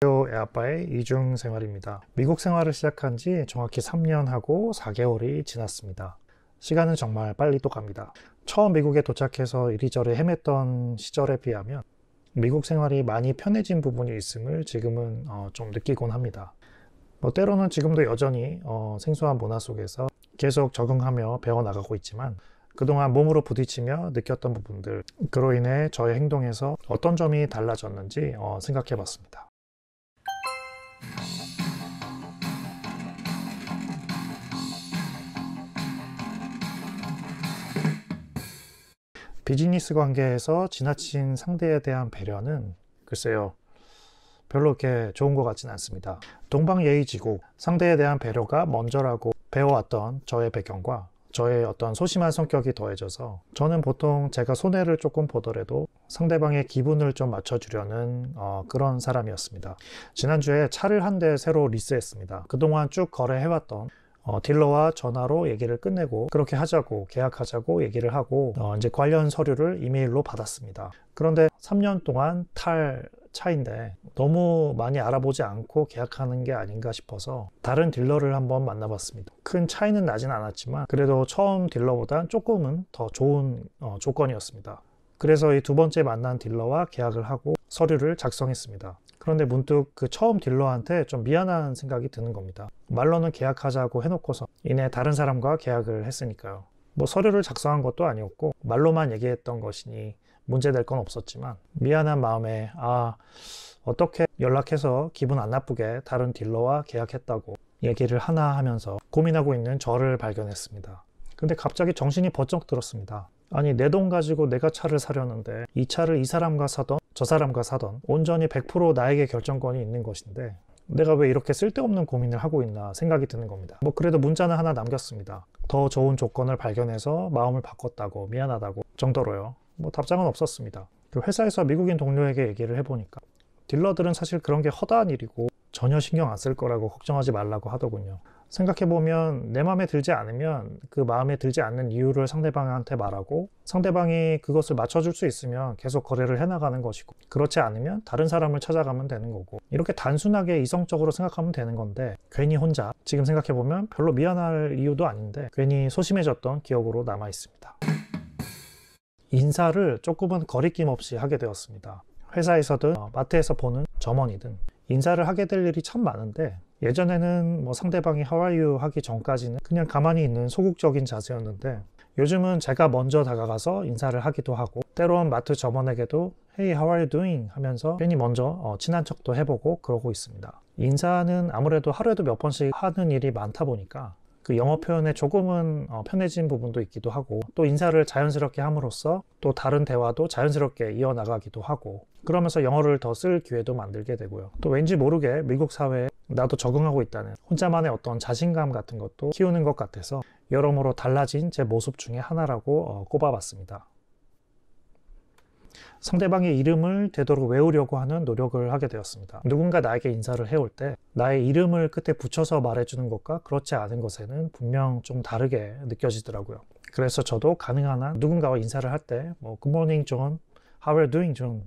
애아빠의 이중 생활입니다. 미국 생활을 시작한 지 정확히 3년 하고 4개월이 지났습니다. 시간은 정말 빨리 또 갑니다. 처음 미국에 도착해서 이리저리 헤맸던 시절에 비하면 미국 생활이 많이 편해진 부분이 있음을 지금은 좀 느끼곤 합니다. 때로는 지금도 여전히 생소한 문화 속에서 계속 적응하며 배워나가고 있지만 그동안 몸으로 부딪히며 느꼈던 부분들, 그로 인해 저의 행동에서 어떤 점이 달라졌는지 생각해 봤습니다. 비즈니스 관계에서 지나친 상대에 대한 배려는 글쎄요, 별로 그렇게 좋은 것 같진 않습니다. 동방예의지국, 상대에 대한 배려가 먼저라고 배워왔던 저의 배경과 저의 어떤 소심한 성격이 더해져서 저는 보통 제가 손해를 조금 보더라도 상대방의 기분을 좀 맞춰주려는 그런 사람이었습니다. 지난주에 차를 한 대 새로 리스했습니다. 그동안 쭉 거래해왔던 딜러와 전화로 얘기를 끝내고 그렇게 하자고, 계약하자고 얘기를 하고 이제 관련 서류를 이메일로 받았습니다. 그런데 3년 동안 탈 차인데 너무 많이 알아보지 않고 계약하는 게 아닌가 싶어서 다른 딜러를 한번 만나봤습니다. 큰 차이는 나진 않았지만 그래도 처음 딜러보단 조금은 더 좋은 조건이었습니다. 그래서 이 두 번째 만난 딜러와 계약을 하고 서류를 작성했습니다. 그런데 문득 그 처음 딜러한테 좀 미안한 생각이 드는 겁니다. 말로는 계약하자고 해놓고서 이내 다른 사람과 계약을 했으니까요. 서류를 작성한 것도 아니었고 말로만 얘기했던 것이니 문제될 건 없었지만 미안한 마음에 어떻게 연락해서 기분 안 나쁘게 다른 딜러와 계약했다고 얘기를 하나 하면서 고민하고 있는 저를 발견했습니다. 근데 갑자기 정신이 번쩍 들었습니다. 아니, 내 돈 가지고 내가 차를 사려는데 이 차를 이 사람과 사던 저 사람과 사던 온전히 100% 나에게 결정권이 있는 것인데 내가 왜 이렇게 쓸데없는 고민을 하고 있나 생각이 드는 겁니다. 그래도 문자는 하나 남겼습니다. 더 좋은 조건을 발견해서 마음을 바꿨다고, 미안하다고 정도로요. 답장은 없었습니다. 회사에서 미국인 동료에게 얘기를 해보니까 딜러들은 사실 그런 게 허다한 일이고 전혀 신경 안 쓸 거라고 걱정하지 말라고 하더군요. 생각해보면 내 마음에 들지 않으면 그 마음에 들지 않는 이유를 상대방한테 말하고 상대방이 그것을 맞춰줄 수 있으면 계속 거래를 해나가는 것이고 그렇지 않으면 다른 사람을 찾아가면 되는 거고 이렇게 단순하게 이성적으로 생각하면 되는 건데 괜히 혼자 지금 생각해보면 별로 미안할 이유도 아닌데 괜히 소심해졌던 기억으로 남아 있습니다. 인사를 조금은 거리낌 없이 하게 되었습니다. 회사에서든 마트에서 보는 점원이든 인사를 하게 될 일이 참 많은데 예전에는 상대방이 How are you 하기 전까지는 그냥 가만히 있는 소극적인 자세였는데 요즘은 제가 먼저 다가가서 인사를 하기도 하고 때론 마트 점원에게도 Hey, how are you doing? 하면서 괜히 먼저 친한 척도 해보고 그러고 있습니다. 인사는 아무래도 하루에도 몇 번씩 하는 일이 많다 보니까 그 영어 표현에 조금은 편해진 부분도 있기도 하고 또 인사를 자연스럽게 함으로써 또 다른 대화도 자연스럽게 이어나가기도 하고 그러면서 영어를 더 쓸 기회도 만들게 되고요. 또 왠지 모르게 미국 사회에 나도 적응하고 있다는 혼자만의 어떤 자신감 같은 것도 키우는 것 같아서 여러모로 달라진 제 모습 중에 하나라고 꼽아봤습니다. 상대방의 이름을 되도록 외우려고 하는 노력을 하게 되었습니다. 누군가 나에게 인사를 해올 때 나의 이름을 끝에 붙여서 말해주는 것과 그렇지 않은 것에는 분명 좀 다르게 느껴지더라고요. 그래서 저도 가능한 한 누군가와 인사를 할 때 Good morning John, How are you doing John?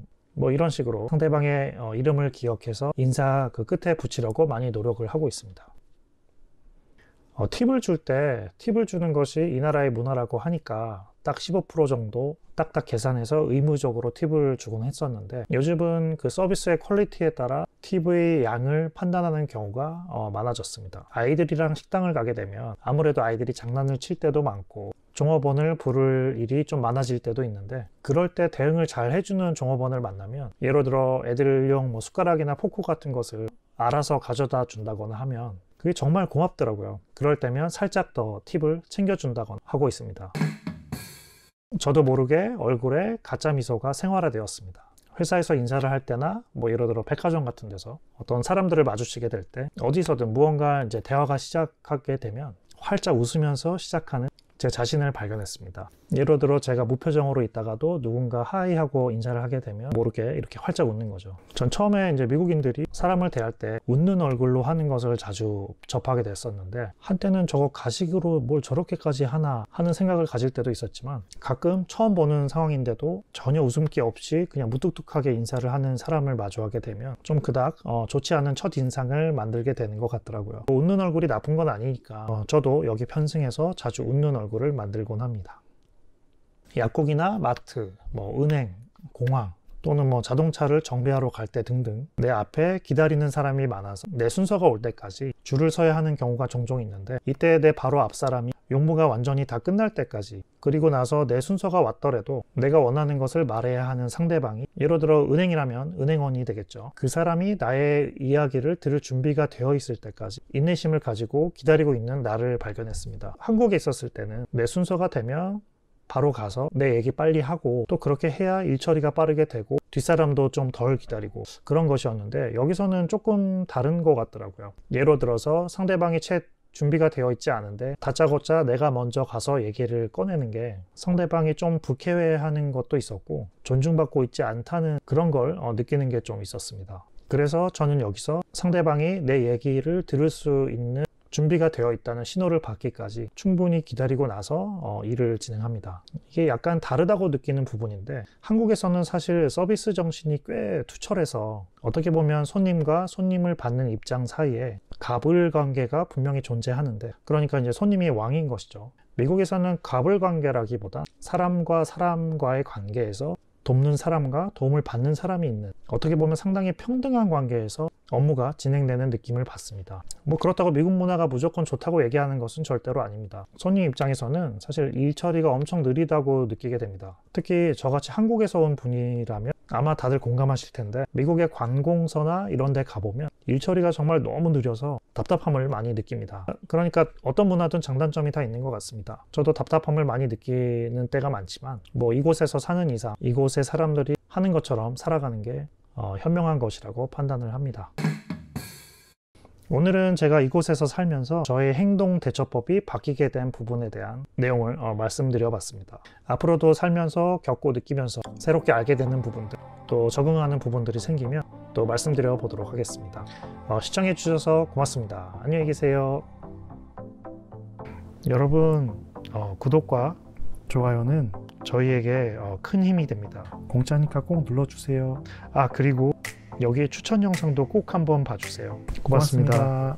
이런 식으로 상대방의 이름을 기억해서 인사 그 끝에 붙이려고 많이 노력을 하고 있습니다. 팁을 줄 때 팁을 주는 것이 이 나라의 문화라고 하니까 딱 15% 정도 딱딱 계산해서 의무적으로 팁을 주곤 했었는데 요즘은 그 서비스의 퀄리티에 따라 팁의 양을 판단하는 경우가 많아졌습니다. 아이들이랑 식당을 가게 되면 아무래도 아이들이 장난을 칠 때도 많고 종업원을 부를 일이 좀 많아질 때도 있는데 그럴 때 대응을 잘 해주는 종업원을 만나면 예를 들어 애들용 숟가락이나 포크 같은 것을 알아서 가져다 준다거나 하면 그게 정말 고맙더라고요. 그럴 때면 살짝 더 팁을 챙겨준다거나 하고 있습니다. 저도 모르게 얼굴에 가짜 미소가 생활화되었습니다. 회사에서 인사를 할 때나 예를 들어 백화점 같은 데서 어떤 사람들을 마주치게 될 때 어디서든 무언가 이제 대화가 시작하게 되면 활짝 웃으면서 시작하는 제 자신을 발견했습니다. 예를 들어 제가 무표정으로 있다가도 누군가 하이 하고 인사를 하게 되면 모르게 이렇게 활짝 웃는 거죠. 전 처음에 이제 미국인들이 사람을 대할 때 웃는 얼굴로 하는 것을 자주 접하게 됐었는데, 한때는 저거 가식으로 뭘 저렇게까지 하나 하는 생각을 가질 때도 있었지만, 가끔 처음 보는 상황인데도 전혀 웃음기 없이 그냥 무뚝뚝하게 인사를 하는 사람을 마주하게 되면 좀 그닥 좋지 않은 첫인상을 만들게 되는 것 같더라고요. 웃는 얼굴이 나쁜 건 아니니까 저도 여기 편승해서 자주 웃는 얼굴을 만들곤 합니다. 약국이나 마트, 은행, 공항 또는 자동차를 정비하러 갈 때 등등 내 앞에 기다리는 사람이 많아서 내 순서가 올 때까지 줄을 서야 하는 경우가 종종 있는데, 이때 내 바로 앞 사람이 용무가 완전히 다 끝날 때까지, 그리고 나서 내 순서가 왔더라도 내가 원하는 것을 말해야 하는 상대방이, 예를 들어 은행이라면 은행원이 되겠죠. 그 사람이 나의 이야기를 들을 준비가 되어 있을 때까지 인내심을 가지고 기다리고 있는 나를 발견했습니다. 한국에 있었을 때는 내 순서가 되면 바로 가서 내 얘기 빨리 하고, 또 그렇게 해야 일 처리가 빠르게 되고 뒷사람도 좀 덜 기다리고 그런 것이었는데, 여기서는 조금 다른 것 같더라고요. 예를 들어서 상대방이 채 준비가 되어 있지 않은데 다짜고짜 내가 먼저 가서 얘기를 꺼내는 게 상대방이 좀 불쾌해하는 것도 있었고, 존중받고 있지 않다는 그런 걸 느끼는 게 좀 있었습니다. 그래서 저는 여기서 상대방이 내 얘기를 들을 수 있는 준비가 되어 있다는 신호를 받기까지 충분히 기다리고 나서 일을 진행합니다. 이게 약간 다르다고 느끼는 부분인데, 한국에서는 사실 서비스 정신이 꽤 투철해서 어떻게 보면 손님과 손님을 받는 입장 사이에 갑을 관계가 분명히 존재하는데, 그러니까 이제 손님이 왕인 것이죠. 미국에서는 갑을 관계라기보다 사람과 사람과의 관계에서 돕는 사람과 도움을 받는 사람이 있는, 어떻게 보면 상당히 평등한 관계에서 업무가 진행되는 느낌을 받습니다. 그렇다고 미국 문화가 무조건 좋다고 얘기하는 것은 절대로 아닙니다. 손님 입장에서는 사실 일 처리가 엄청 느리다고 느끼게 됩니다. 특히 저같이 한국에서 온 분이라면 아마 다들 공감하실 텐데, 미국의 관공서나 이런 데 가보면 일 처리가 정말 너무 느려서 답답함을 많이 느낍니다. 그러니까 어떤 문화든 장단점이 다 있는 것 같습니다. 저도 답답함을 많이 느끼는 때가 많지만, 이곳에서 사는 이상 이곳의 사람들이 하는 것처럼 살아가는 게 현명한 것이라고 판단을 합니다. 오늘은 제가 이곳에서 살면서 저의 행동 대처법이 바뀌게 된 부분에 대한 내용을 말씀드려 봤습니다. 앞으로도 살면서 겪고 느끼면서 새롭게 알게 되는 부분들, 또 적응하는 부분들이 생기면 또 말씀드려 보도록 하겠습니다. 시청해 주셔서 고맙습니다. 안녕히 계세요. 여러분, 구독과 좋아요는 저희에게 큰 힘이 됩니다. 공짜니까 꼭 눌러주세요. 그리고 여기에 추천 영상도 꼭 한번 봐주세요. 고맙습니다.